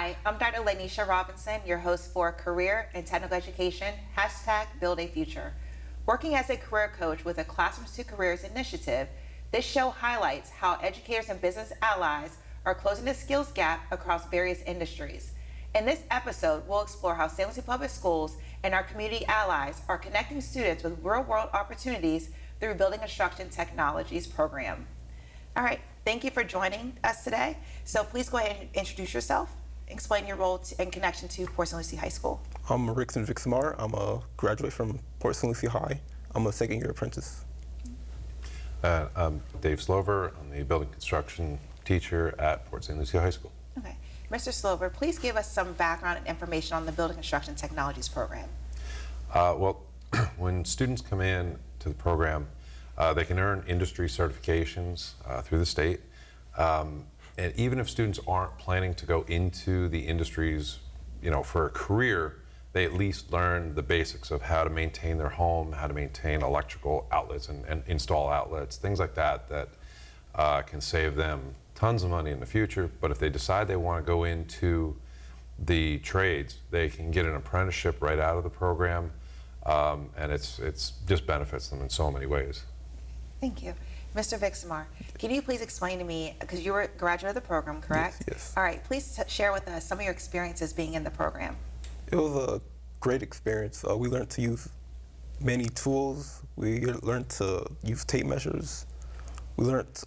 Hi, I'm Dr. LeiNitia, your host for Career and Technical Education, #Build a Future. Working as a career coach with a Classrooms to Careers initiative, this show highlights how educators and business allies are closing the skills gap across various industries. In this episode, we'll explore how St. Lucie Public Schools and our community allies are connecting students with real-world opportunities through Building Construction Technologies program. All right, thank you for joining us today. So please go ahead and introduce yourself, explain your role and connection to Port St. Lucie High School. I'm Rickson Vixamer. I'm a graduate from Port St. Lucie High. I'm a second-year apprentice. I'm Dave Slover. I'm the building construction teacher at Port St. Lucie High School. Okay. Mr. Slover, please give us some background and information on the Building Construction Technologies program. Well, when students come in to the program, they can earn industry certifications through the state. And even if students aren't planning to go into the industries, for a career, they at least learn the basics of how to maintain their home, how to maintain electrical outlets and install outlets, things like that can save them tons of money in the future. But if they decide they want to go into the trades, they can get an apprenticeship right out of the program, and it's just benefits them in so many ways. Thank you. Mr. Vixamer, can you please explain to me, because you were a graduate of the program, correct? Yes. All right, please share with us some of your experiences being in the program. It was a great experience. We learned to use many tools. We learned to use tape measures. We learned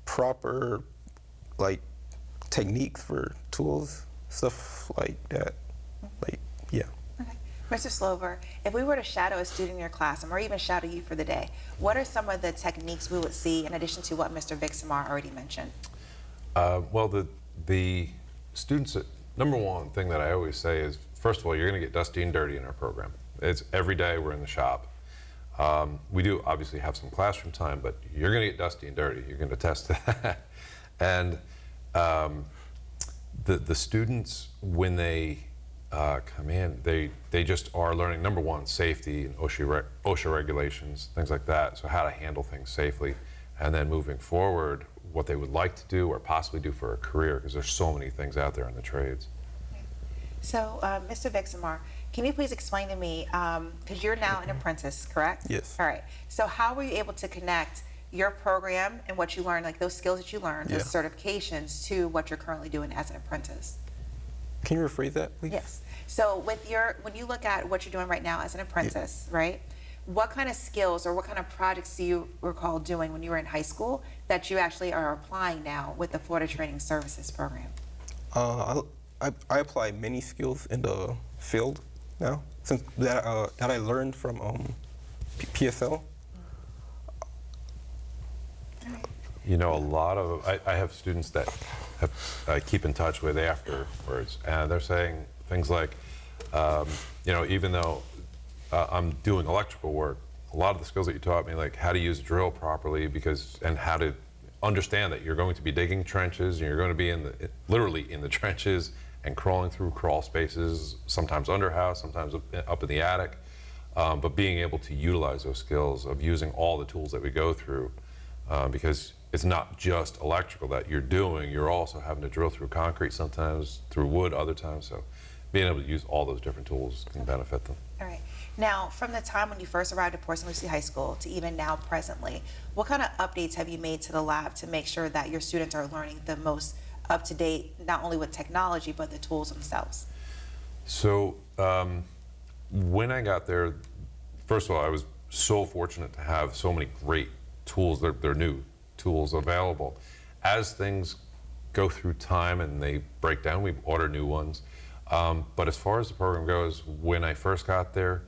proper techniques for tools, stuff like that. Yeah. Okay. Mr. Slover, if we were to shadow a student in your classroom or even shadow you for the day, what are some of the techniques we would see in addition to what Mr. Vixamer already mentioned? Well, the students, number one thing that I always say is, first of all, you're going to get dusty and dirty in our program. It's every day we're in the shop. We do obviously have some classroom time, but you're going to get dusty and dirty. You're going to test that. And the students, when they come in, they just are learning, number one, safety and OSHA regulations, things like that, so how to handle things safely. And then moving forward, what they would like to do or possibly do for a career, because there's so many things out there in the trades. So, Mr. Vixamer, can you please explain to me, because you're now an apprentice, correct? Yes. All right. So how were you able to connect your program and what you learned, like those skills that you learned, those certifications, to what you're currently doing as an apprentice? Can you rephrase that, please? Yes. So when you look at what you're doing right now as an apprentice, right? What kind of skills or what kind of projects do you recall doing when you were in high school that you actually are applying now with the Florida Training Services program? I apply many skills in the field now, since that I learned from PSL. A lot of, I have students that I keep in touch with afterwards, and they're saying things like, even though I'm doing electrical work, a lot of the skills that you taught me, like how to use a drill properly, and how to understand that you're going to be digging trenches, and you're going to be literally in the trenches and crawling through crawl spaces, sometimes under house, sometimes up in the attic, but being able to utilize those skills of using all the tools that we go through, because it's not just electrical that you're doing, you're also having to drill through concrete sometimes, through wood other times, so being able to use all those different tools can benefit them. All right. Now, from the time when you first arrived at Port St. Lucie High School to even now presently, what kind of updates have you made to the lab to make sure that your students are learning the most up-to-date, not only with technology, but the tools themselves? So when I got there, first of all, I was so fortunate to have so many great tools. They're new tools available. As things go through time and they break down, we order new ones. But as far as the program goes, when I first got there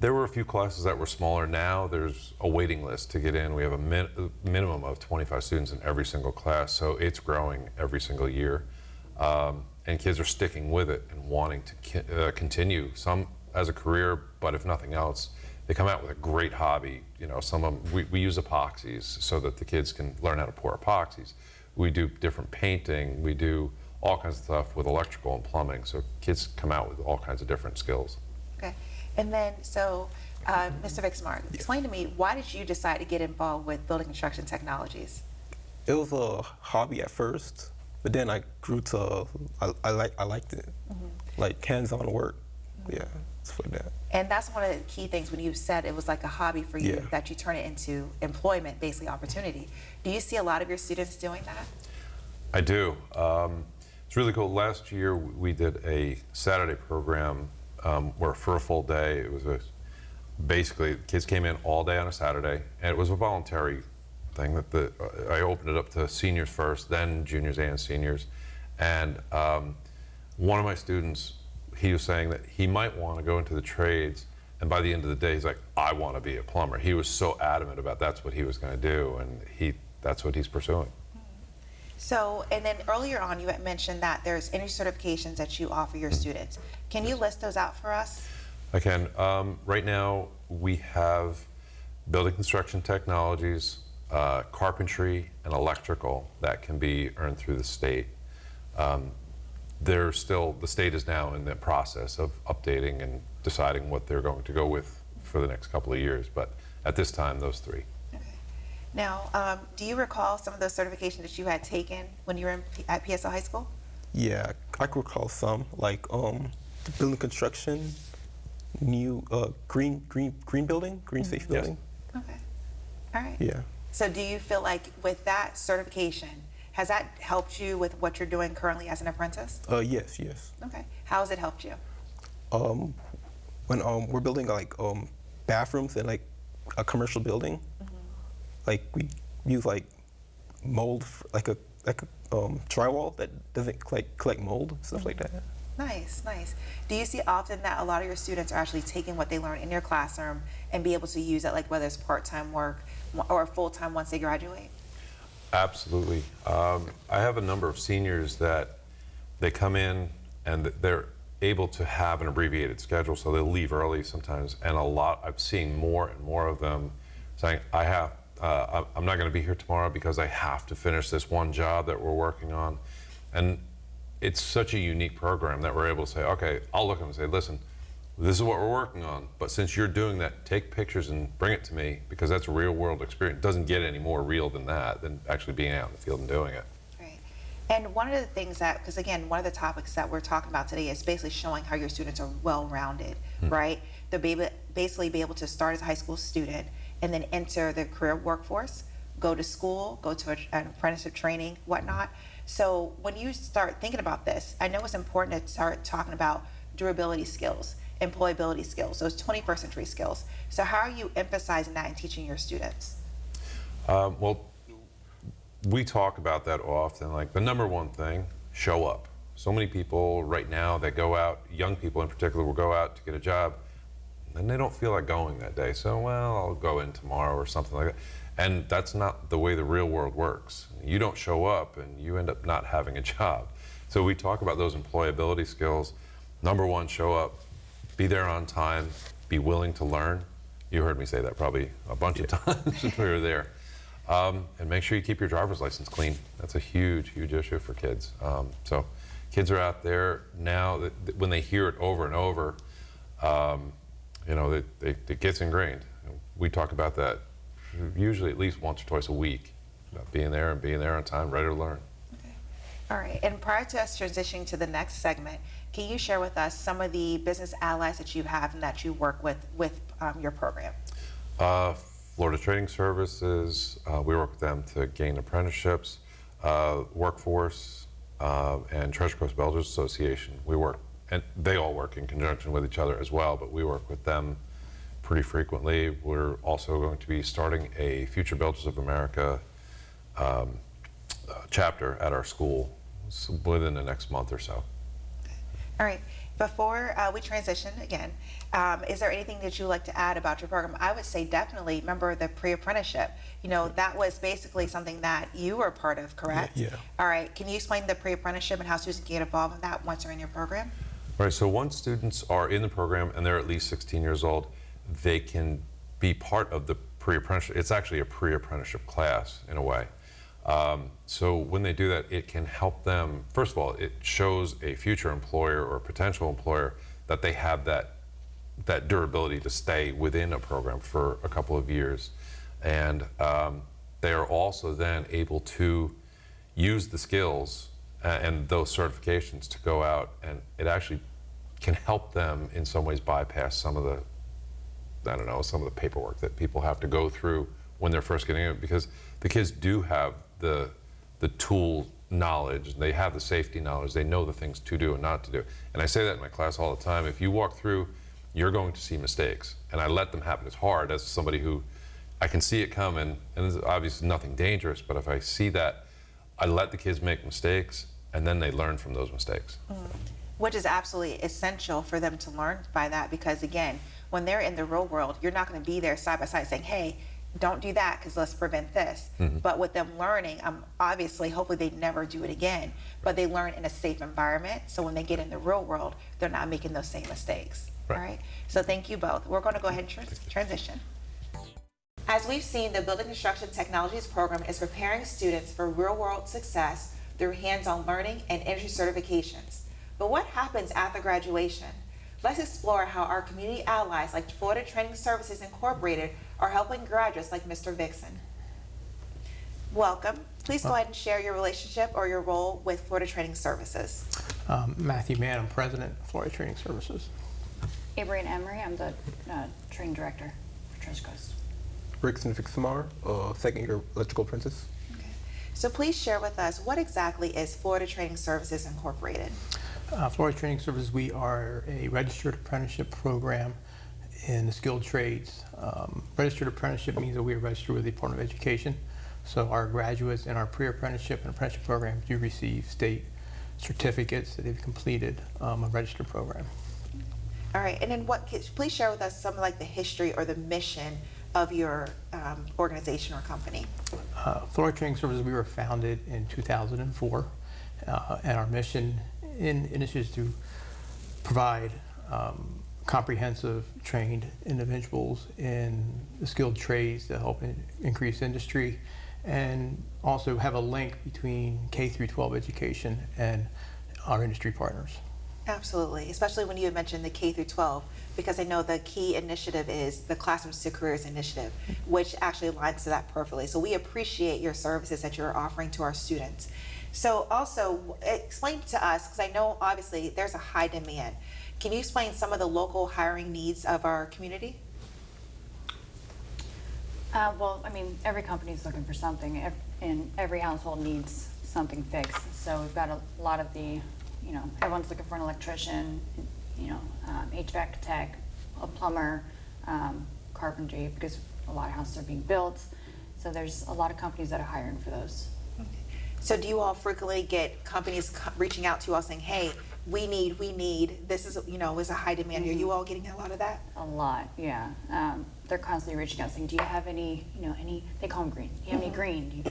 were a few classes that were smaller. Now there's a waiting list to get in. We have a minimum of 25 students in every single class, so it's growing every single year. And kids are sticking with it and wanting to continue, some as a career, but if nothing else, they come out with a great hobby. Some of them, we use epoxies so that the kids can learn how to pour epoxies. We do different painting, we do all kinds of stuff with electrical and plumbing, so kids come out with all kinds of different skills. Okay. And then, so, Mr. Vixamer, explain to me, why did you decide to get involved with building construction technologies? It was a hobby at first, But then I grew to, I liked it. Like hands-on work. Yeah, stuff like that. And that's one of the key things when you said it was like a hobby for you, Yeah. that you turn it into employment, basically opportunity. Do you see a lot of your students doing that? I do. It's really cool. Last year we did a Saturday program where for a full day, it was basically kids came in all day on a Saturday, and it was a voluntary thing that I opened it up to seniors first, then juniors and seniors. And one of my students, he was saying that he might want to go into the trades, and by the end of the day, he's like, I want to be a plumber. He was so adamant about that's what he was going to do, and that's what he's pursuing. So, and then earlier on, you had mentioned that there's any certifications that you offer your students. Can you list those out for us? I can. Right now, we have building construction technologies, carpentry, and electrical that can be earned through the state. The state is now in the process of updating and deciding what they're going to go with for the next couple of years. But at this time, those three. Okay. Now, do you recall some of those certifications that you had taken when you were at PSL High School? Yeah, I could recall some, like the building construction, new green building, green safe building. Okay. All right. Yeah. So do you feel like with that certification, has that helped you with what you're doing currently as an apprentice? Yes. Okay. How has it helped you? When we're building like bathrooms in like a commercial building, like we use like mold, like a drywall that doesn't collect mold, stuff like that. Nice. Do you see often that a lot of your students are actually taking what they learn in your classroom and be able to use it, like whether it's part-time work or full-time once they graduate? Absolutely. I have a number of seniors that they come in and they're able to have an abbreviated schedule, so they'll leave early sometimes. And I'm seeing more and more of them saying, I'm not going to be here tomorrow because I have to finish this one job that we're working on. And it's such a unique program that we're able to say, okay, I'll look at them and say, listen, this is what we're working on, but since you're doing that, take pictures and bring it to me, because that's a real world experience. It doesn't get any more real than that, than actually being out in the field and doing it. Right. And one of the things that, because again, one of the topics that we're talking about today is basically showing how your students are well-rounded, right? They'll basically be able to start as a high school student and then enter the career workforce, go to school, go to an apprenticeship training, whatnot. So when you start thinking about this, I know it's important to start talking about durability skills, employability skills, those 21st century skills. So how are you emphasizing that and teaching your students? Well, we talk about that often. Like the number one thing, show up. So many people right now that go out, young people in particular, will go out to get a job, and they don't feel like going that day. So, well, I'll go in tomorrow or something like that. And that's not the way the real world works. You don't show up and you end up not having a job. So we talk about those employability skills. Number one, show up, be there on time, be willing to learn. You heard me say that probably a bunch of times since we were there. And make sure you keep your driver's license clean. That's a huge issue for kids. So kids are out there now, when they hear it over and over, it gets ingrained. We talk about that usually at least once or twice a week, about being there and being there on time, ready to learn. Okay. All right, and prior to us transitioning to the next segment, can you share with us some of the business allies that you have and that you work with your program? Florida Trading Services, we work with them to gain apprenticeships, Workforce, and Treasure Coast Builders Association. We work, and they all work in conjunction with each other as well, but we work with them pretty frequently. We're also going to be starting a Future Builders of America chapter at our school within the next month or so. All right. Before we transition again, is there anything that you would like to add about your program? I would say definitely remember the pre-apprenticeship. That was basically something that you were a part of, correct? Yeah. All right. Can you explain the pre-apprenticeship and how students can get involved in that once they're in your program? All right. So once students are in the program and they're at least 16 years old, they can be part of the pre-apprenticeship. It's actually a pre-apprenticeship class in a way. So when they do that, it can help them. First of all, it shows a future employer or potential employer that they have that durability to stay within a program for a couple of years. And they are also then able to use the skills and those certifications to go out, and it actually can help them in some ways bypass some of the, I don't know, some of the paperwork that people have to go through when they're first getting it, because the kids do have the tool knowledge, they have the safety knowledge, they know the things to do and not to do. And I say that in my class all the time. If you walk through, you're going to see mistakes, and I let them happen. It's hard as somebody who, I can see it coming, and there's obviously nothing dangerous, but if I see that, I let the kids make mistakes, and then they learn from those mistakes. Which is absolutely essential for them to learn by that, because again, when they're in the real world, you're not going to be there side by side saying, hey, don't do that because let's prevent this. But with them learning, obviously, hopefully they never do it again, but they learn in a safe environment. So when they get in the real world, they're not making those same mistakes. Right. All right. So thank you both. We're going to go ahead and transition. As we've seen, the Building Construction Technologies program is preparing students for real world success through hands-on learning and industry certifications. But what happens after graduation? Let's explore how our community allies like Florida Training Services Incorporated are helping graduates like Mr. Vixen. Welcome. Please go ahead and share your relationship or your role with Florida Training Services. Matthew Mann, I'm president of Florida Training Services. Abrianna and Emery, I'm the training director for Treasure Coast. Rickson Vixamer, second year electrical apprentice. Okay. So please share with us, what exactly is Florida Training Services Incorporated? Florida Training Services, we are a registered apprenticeship program in the skilled trades. Registered apprenticeship means that we are registered with the Department of Education. So our graduates in our pre-apprenticeship and apprenticeship programs do receive state certificates that they've completed a registered program. All right, and then please share with us some like the history or the mission of your organization or company. Florida Training Services, we were founded in 2004, and our mission in is to provide comprehensive trained individuals in the skilled trades to help increase industry, and also have a link between K through 12 education and our industry partners. Absolutely, especially when you had mentioned the K through 12, because I know the key initiative is the Classrooms to Careers initiative, which actually aligns to that perfectly. So we appreciate your services that you're offering to our students. So also explain to us, because I know obviously there's a high demand. Can you explain some of the local hiring needs of our community? Well, I mean, every company's looking for something, and every household needs something fixed. So we've got a lot of the, everyone's looking for an electrician, HVAC tech, a plumber, carpentry, because a lot of houses are being built. So there's a lot of companies that are hiring for those. Okay. So do you all frequently get companies reaching out to you all saying, hey, we need, this is, is a high demand. Are you all getting a lot of that? A lot, yeah. They're constantly reaching out saying, do you have any, they call them green. Do you have any green?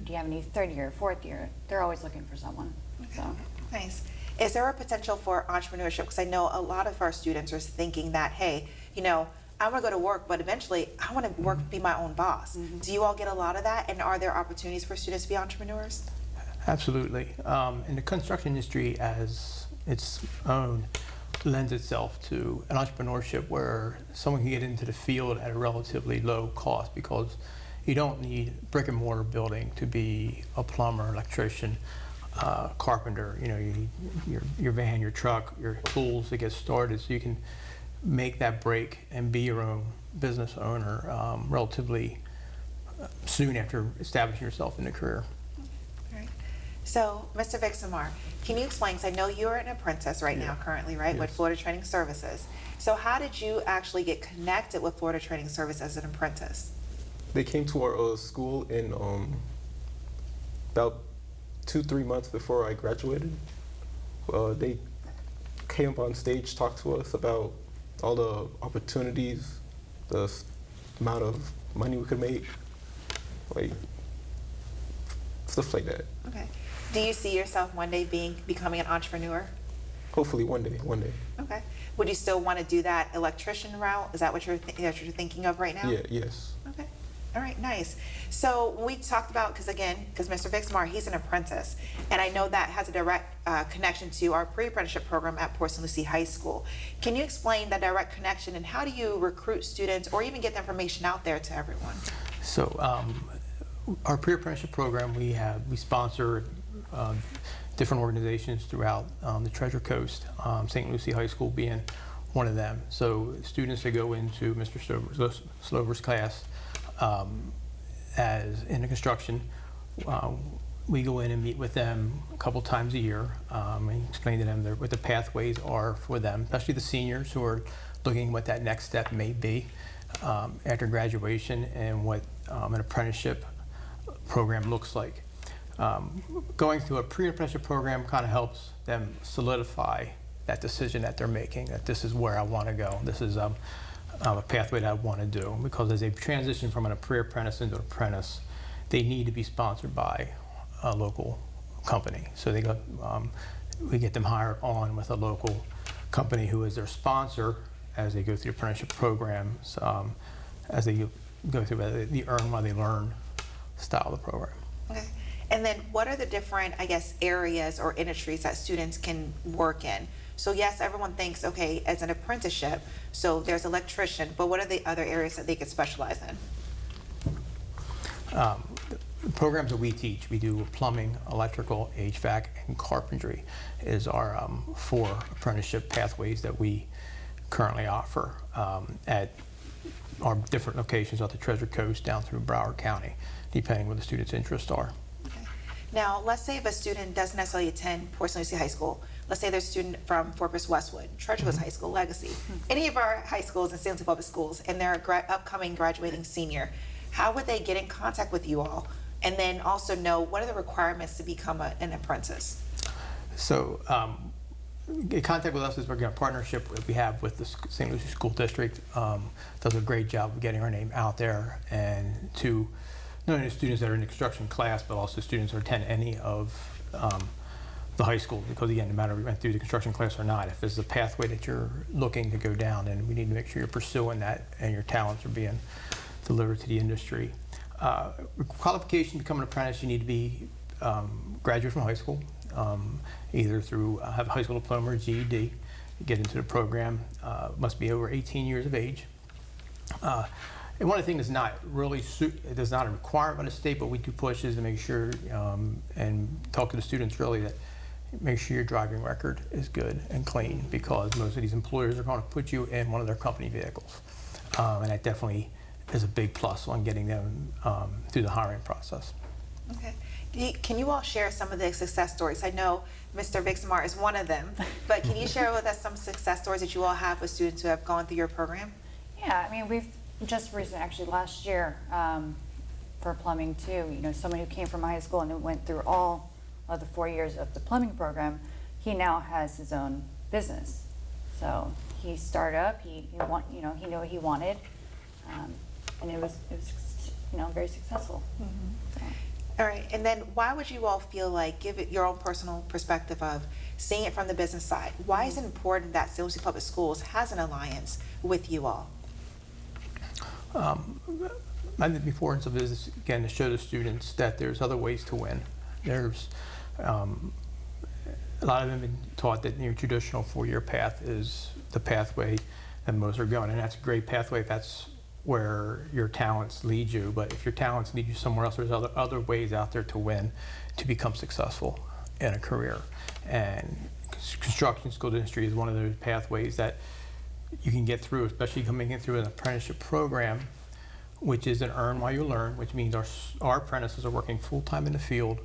Do you have any third year, fourth year? They're always looking for someone. Okay. So. Nice. Is there a potential for entrepreneurship? Because I know a lot of our students are thinking that, hey, I want to go to work, but eventually I want to be my own boss. Do you all get a lot of that? And are there opportunities for students to be entrepreneurs? Absolutely. And the construction industry as its own lends itself to an entrepreneurship where someone can get into the field at a relatively low cost, because you don't need brick and mortar building to be a plumber, electrician, carpenter. You need your van, your truck, your tools to get started, so you can make that break and be your own business owner relatively soon after establishing yourself in a career. So, Mr. Vixamer, can you explain, because I know you're an apprentice right now currently, right, with Florida Training Services. So how did you actually get connected with Florida Training Service as an apprentice? They came to our school in about 2-3 months before I graduated. They came up on stage, talked to us about all the opportunities, the amount of money we could make, like stuff like that. Okay. Do you see yourself one day becoming an entrepreneur? Hopefully one day. Okay. Would you still want to do that electrician route? Is that what you're thinking of right now? Yeah, yes. Okay. All right, nice. So when we talked about, because Mr. Vixamer, he's an apprentice, and I know that has a direct connection to our pre-apprenticeship program at Port St. Lucie High School. Can you explain that direct connection, and how do you recruit students or even get the information out there to everyone? So our pre-apprenticeship program, we sponsor different organizations throughout the Treasure Coast, St. Lucie High School being one of them. So students that go into Mr. Slover's class as in the construction, we go in and meet with them a couple times a year and explain to them what the pathways are for them, especially the seniors who are looking what that next step may be after graduation and what an apprenticeship program looks like. Going through a pre-apprenticeship program kind of helps them solidify that decision that they're making, that this is where I want to go. This is a pathway that I want to do. Because as they transition from a pre-apprentice into an apprentice, they need to be sponsored by a local company. So they go, we get them hired on with a local company who is their sponsor as they go through the apprenticeship programs, as they go through the earn while they learn style of the program. Okay. And then what are the different, I guess, areas or industries that students can work in? So yes, everyone thinks, okay, as an apprenticeship, so there's electrician, but what are the other areas that they could specialize in? The programs that we teach, we do plumbing, electrical, HVAC, and carpentry is our 4 apprenticeship pathways that we currently offer at our different locations off the Treasure Coast down through Broward County, depending what the students' interests are. Okay. Now, let's say if a student doesn't necessarily attend Port St. Lucie High School, let's say there's a student from Fort Pierce Westwood, Treasure Coast High School, Legacy, any of our high schools and St. Lucie Public Schools, and they're an upcoming graduating senior, how would they get in contact with you all? And then also know what are the requirements to become an apprentice? So, get contact with us is we're going to partnership that we have with the St. Lucie School District. Does a great job of getting our name out there, and to not only the students that are in the construction class, but also students who attend any of the high school. Because again, no matter if you went through the construction class or not, if there's a pathway that you're looking to go down, then we need to make sure you're pursuing that and your talents are being delivered to the industry. Qualification to become an apprentice, you need to be graduate from high school, either through have a high school diploma or GED. Get into the program, must be over 18 years of age. And one of the things that's not really, it is not a requirement by the state, but we do push is to make sure and talk to the students really that make sure your driving record is good and clean, because most of these employers are going to put you in one of their company vehicles. And that definitely is a big plus on getting them through the hiring process. Okay. Can you all share some of the success stories? I know Mr. Vixamer is one of them, but can you share with us some success stories that you all have with students who have gone through your program? Yeah, I mean, we've just recently, actually last year, for plumbing too, you know, someone who came from high school and went through all of the 4 years of the plumbing program, he now has his own business. So he started up, he knew what he wanted, and it was you know, very successful. So. All right, and then why would you all feel like, give it your own personal perspective of seeing it from the business side, why is it important that St. Lucie Public Schools has an alliance with you all? I think the importance of this is, again, to show the students that there's other ways to win. There's a lot of them have been taught that your traditional 4-year path is the pathway that most are going, and that's a great pathway if that's where your talents lead you. But if your talents lead you somewhere else, there's other ways out there to win, to become successful in a career. And construction school industry is one of those pathways that you can get through, especially coming in through an apprenticeship program, which is an earn while you learn, which means our apprentices are working full-time in the field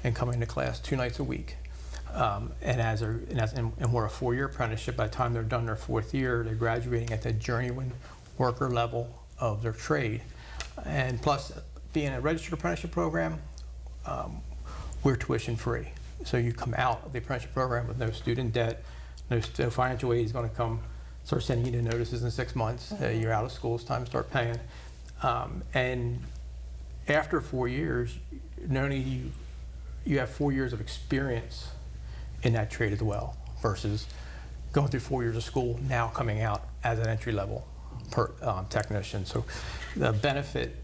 and coming to class 2 nights a week. And we're a 4-year apprenticeship. By the time they're done their 4th year, they're graduating at the journeyman worker level of their trade. And plus, being a registered apprenticeship program, we're tuition free. So you come out of the apprenticeship program with no student debt, no financial aid is going to come start sending you the notices in 6 months. You're out of school, it's time to start paying. And after 4 years, not only you have 4 years of experience in that trade as well, versus going through 4 years of school, now coming out as an entry-level technician. So the benefit,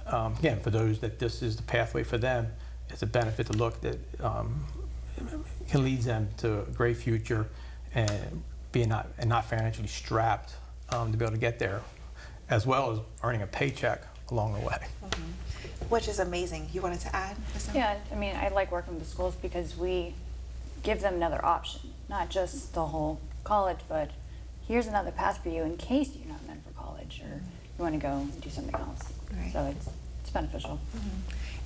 again, for those that this is the pathway for them, it's a benefit to look that can lead them to a great future and not financially strapped to be able to get there, as well as earning a paycheck along the way. Which is amazing. You wanted to add? Yeah, I mean, I like working with the schools because we give them another option, not just the whole college, but here's another path for you in case you're not meant for college or you want to go and do something else. Right. So it's beneficial.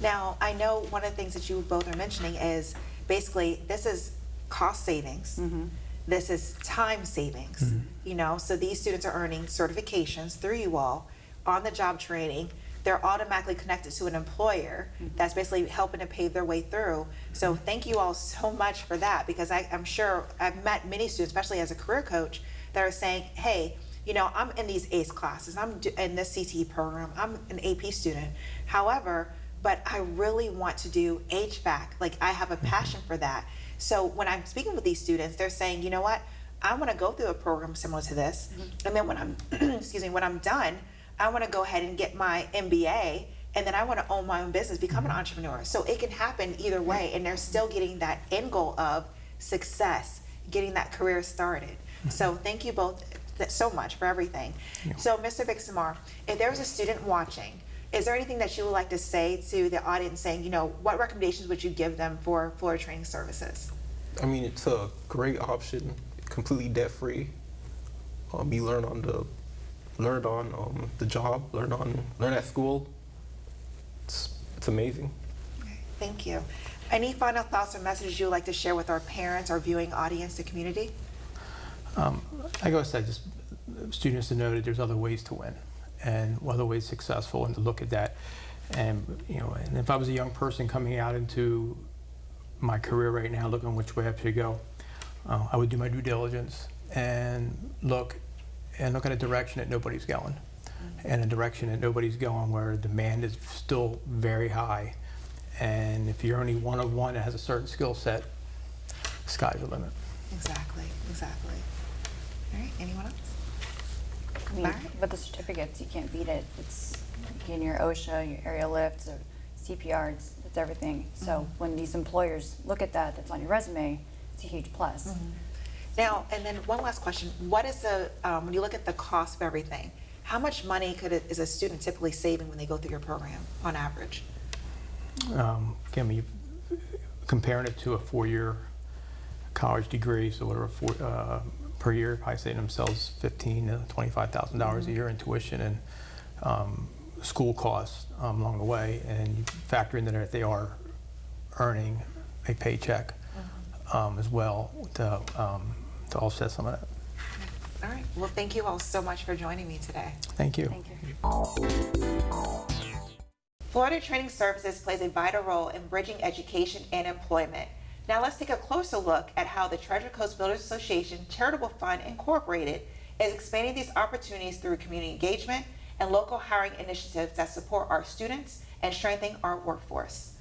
Now, I know one of the things that you both are mentioning is basically this is cost savings. This is time savings, you know, so these students are earning certifications through you all on the job training. They're automatically connected to an employer that's basically helping to pave their way through. So thank you all so much for that, because I'm sure I've met many students, especially as a career coach, that are saying, hey, you know, I'm in these ACE classes, I'm in this CTE program, I'm an AP student. However, but I really want to do HVAC. Like, I have a passion for that. So when I'm speaking with these students, they're saying, you know what, I want to go through a program similar to this. And then when I'm, when I'm done, I want to go ahead and get my MBA, and then I want to own my own business, become an entrepreneur. So it can happen either way, and they're still getting that end goal of success, getting that career started. So thank you both so much for everything. So Mr. Vixamer, if there's a student watching, is there anything that you would like to say to the audience, saying, you know, what recommendations would you give them for Florida Training Services? I mean, it's a great option, completely debt-free. You learn on the job, learn at school. It's amazing. Okay, thank you. Any final thoughts or messages you would like to share with our parents, our viewing audience, the community? Like I said, just students to know that there's other ways to win and other ways successful, and to look at that. And, you know, and if I was a young person coming out into my career right now, looking which way I should go, I would do my due diligence and look at a direction that nobody's going, and a direction that nobody's going where demand is still very high. And if you're only one of one that has a certain skill set, sky's the limit. Exactly, exactly. All right, anyone else? I mean, All right. with the certificates, you can't beat it. It's in your OSHA, your aerial lifts, or CPR, it's everything. So when these employers look at that, that's on your resume, it's a huge plus. Now, and then one last question. What is the, when you look at the cost of everything, how much money is a student typically saving when they go through your program on average? Again, comparing it to a 4-year college degree, so whatever, per year, probably saving themselves $15,000 to $25,000 a year in tuition and school costs along the way, and you factor in that they are earning a paycheck as well to offset some of that. All right. Well, thank you all so much for joining me today. Thank you. Thank you. Florida Training Services plays a vital role in bridging education and employment. Now let's take a closer look at how the Treasure Coast Builders Association Charitable Fund Incorporated is expanding these opportunities through community engagement and local hiring initiatives that support our students and strengthen our workforce.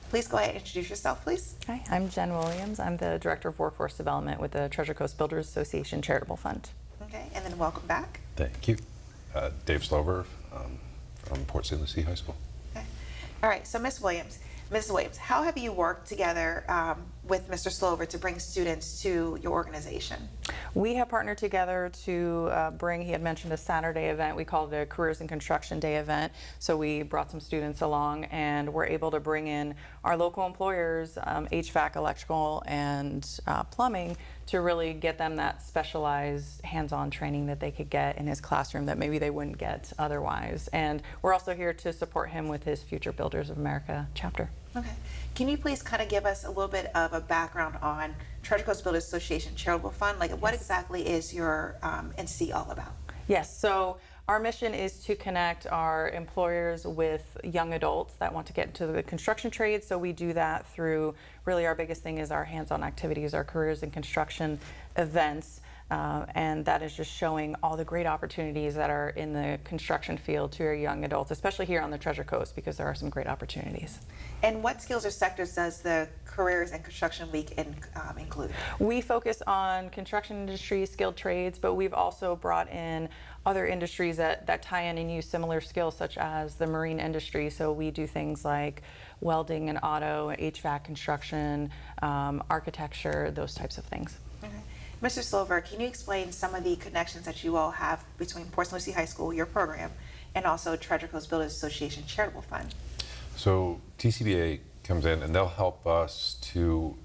Please go ahead and introduce yourself, please. Hi, I'm Jenn Williams. I'm the Director of Workforce Development with the Treasure Coast Builders Association Charitable Fund. Okay, and then welcome back. Thank you. Dave Slover from Port St. Lucie High School. Okay. All right, so Ms. Williams, how have you worked together with Mr. Slover to bring students to your organization? We have partnered together to bring, he had mentioned a Saturday event, we called it a Careers in Construction Day event. So we brought some students along and we're able to bring in our local employers, HVAC, electrical, and plumbing, to really get them that specialized hands-on training that they could get in his classroom that maybe they wouldn't get otherwise. And we're also here to support him with his Future Builders of America chapter. Okay. Can you please kind of give us a little bit of a background on Treasure Coast Builders Association Charitable Fund? Like, what exactly is your entity all about? Yes, so our mission is to connect our employers with young adults that want to get into the construction trade. So we do that through, really our biggest thing is our hands-on activities, our careers in construction events. And that is just showing all the great opportunities that are in the construction field to our young adults, especially here on the Treasure Coast, because there are some great opportunities. And what skills or sectors does the Careers in Construction Week include? We focus on construction industry, skilled trades, but we've also brought in other industries that tie in and use similar skills, such as the marine industry. So we do things like welding and auto, HVAC construction, architecture, those types of things. Okay. Mr. Slover, can you explain some of the connections that you all have between Port St. Lucie High School, your program, and also Treasure Coast Builders Association Charitable Fund. So TCBA comes in and they'll help us to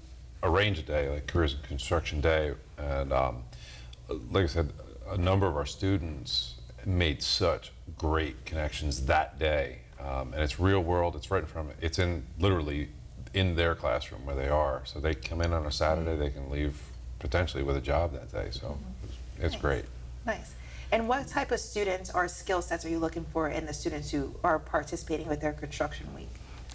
arrange a day, like Careers in Construction Day. And like I said, a number of our students made such great connections that day. And it's real world, it's right in front of it. It's literally in their classroom where they are. So they come in on a Saturday, they can leave potentially with a job that day. So it's great. Nice. And what type of students or skill sets are you looking for in the students who are participating with their construction week?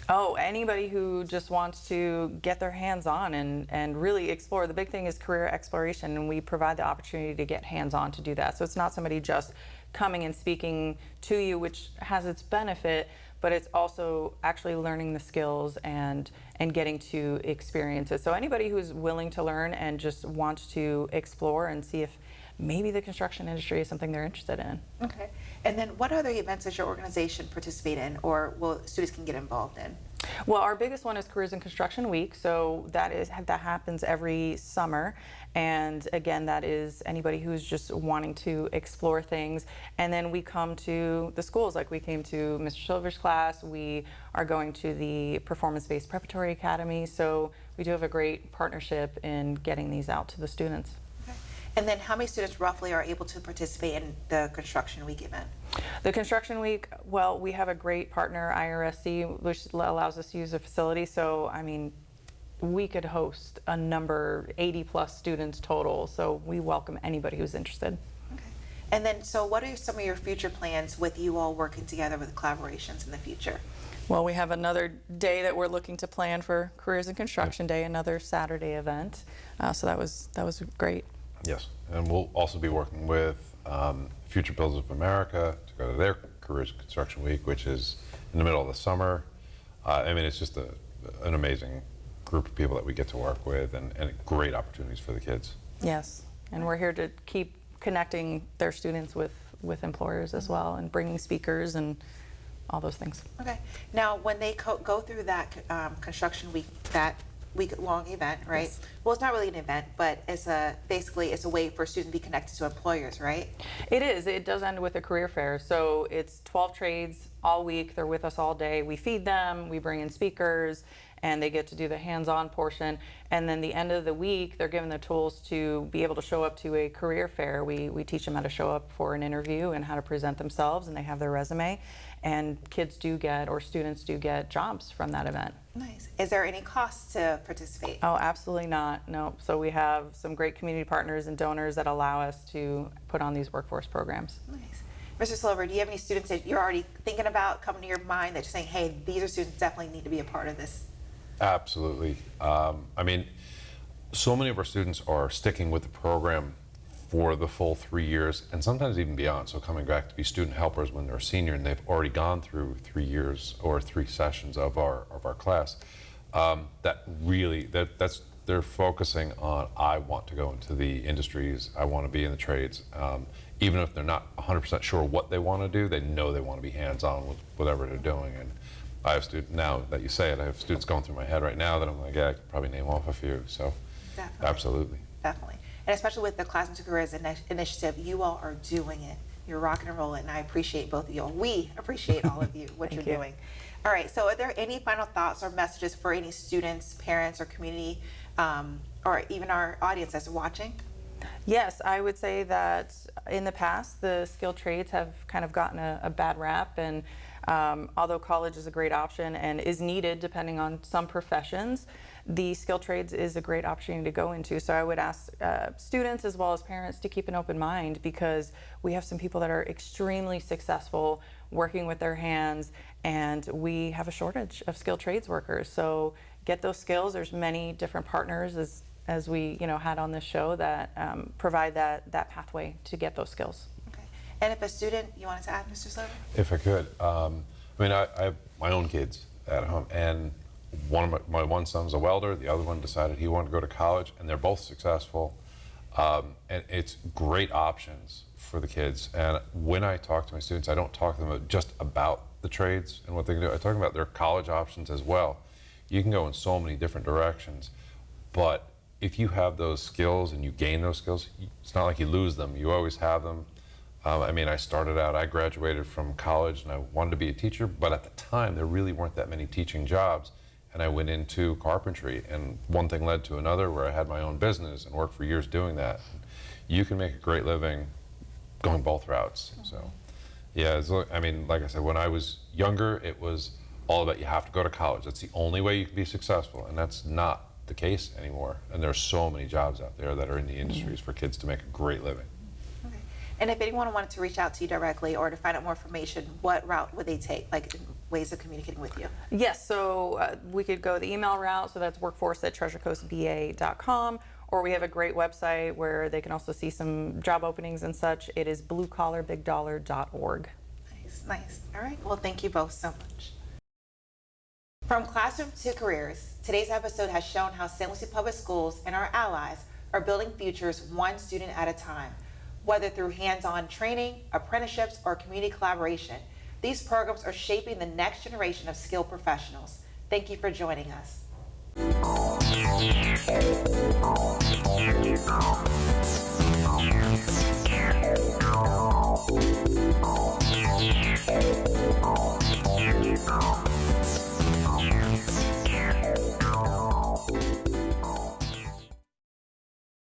Oh, anybody who just wants to get their hands on and really explore. The big thing is career exploration, and we provide the opportunity to get hands on to do that. So it's not somebody just coming and speaking to you, which has its benefit, but it's also actually learning the skills and getting to experience it. So anybody who's willing to learn and just wants to explore and see if maybe the construction industry is something they're interested in. Okay. And then what other events does your organization participate in, or students can get involved in? Well, our biggest one is Careers in Construction Week, so that happens every summer. And again, that is anybody who's just wanting to explore things. And then we come to the schools, like we came to Mr. Silver's class, we are going to the Performance-Based Preparatory Academy, so we do have a great partnership in getting these out to the students. And then how many students roughly are able to participate in the Construction Week event? The Construction Week, well, we have a great partner, IRSC, which allows us to use the facility. So, I mean, we could host a number, 80 plus students total. So we welcome anybody who's interested. Okay. And then, so what are some of your future plans with you all working together with collaborations in the future? Well, we have another day that we're looking to plan for Careers in Construction Day, another Saturday event. So that was great. Yes, and we'll also be working with Future Builders of America to go to their Careers in Construction Week, which is in the middle of the summer. I mean, it's just an amazing group of people that we get to work with, and great opportunities for the kids. Yes, and we're here to keep connecting their students with employers as well, and bringing speakers and all those things. Okay. Now, when they go through that Construction Week, that week-long event, right? Yes. Well, it's not really an event, but basically it's a way for students to be connected to employers, right? It is. It does end with a career fair. So it's 12 trades all week. They're with us all day. We feed them, we bring in speakers, and they get to do the hands-on portion. And then the end of the week, they're given the tools to be able to show up to a career fair. We teach them how to show up for an interview and how to present themselves, and they have their resume. And kids do get, or students do get, jobs from that event. Nice. Is there any cost to participate? Oh, absolutely not. No. So we have some great community partners and donors that allow us to put on these workforce programs. Nice. Mr. Slover, do you have any students that you're already thinking about coming to your mind that you're saying, hey, these are students that definitely need to be a part of this? Absolutely. I mean, so many of our students are sticking with the program for the full 3 years, and sometimes even beyond. So coming back to be student helpers when they're a senior and they've already gone through 3 years or 3 sessions of our class. They're focusing on, I want to go into the industries, I want to be in the trades. Even if they're not 100% sure what they want to do, they know they want to be hands-on with whatever they're doing. And I have students, now that you say it, I have students going through my head right now that I'm like, yeah, I could probably name off a few. So Definitely. absolutely. Definitely. And especially with the Classroom to Careers initiative, you all are doing it. You're rocking and rolling, and I appreciate both of you all. We appreciate all of you, what you're doing. All right, so are there any final thoughts or messages for any students, parents, or community, or even our audience that's watching? Yes, I would say that in the past, the skilled trades have kind of gotten a bad rap, and although college is a great option and is needed depending on some professions, the skilled trades is a great opportunity to go into. So I would ask students as well as parents to keep an open mind, because we have some people that are extremely successful working with their hands, and we have a shortage of skilled trades workers. So get those skills. There's many different partners, as we had on this show, that provide that pathway to get those skills. Okay. And if a student, you wanted to add, Mr. Slover? If I could, I mean, I have my own kids at home, and my one son's a welder, the other one decided he wanted to go to college, and they're both successful. And it's great options for the kids. And when I talk to my students, I don't talk to them just about the trades and what they can do. I talk about their college options as well. You can go in so many different directions, but if you have those skills and you gain those skills, it's not like you lose them. You always have them. I mean, I graduated from college and I wanted to be a teacher, but at the time there really weren't that many teaching jobs. And I went into carpentry, and one thing led to another where I had my own business and worked for years doing that. You can make a great living going both routes. So, yeah, I mean, like I said, when I was younger, it was all about you have to go to college. That's the only way you can be successful, and that's not the case anymore. And there are so many jobs out there that are in the industries for kids to make a great living. Okay. And if anyone wanted to reach out to you directly or to find out more information, what route would they take, like ways of communicating with you? Yes, so we could go the email route, so that's workforce@treasurecoastba.com, or we have a great website where they can also see some job openings and such. It is bluecollarbigdollar.org. Nice, nice. All right, well, thank you both so much. From classroom to careers, today's episode has shown how St. Lucie Public Schools and our allies are building futures one student at a time. Whether through hands-on training, apprenticeships, or community collaboration, these programs are shaping the next generation of skilled professionals. Thank you for joining us.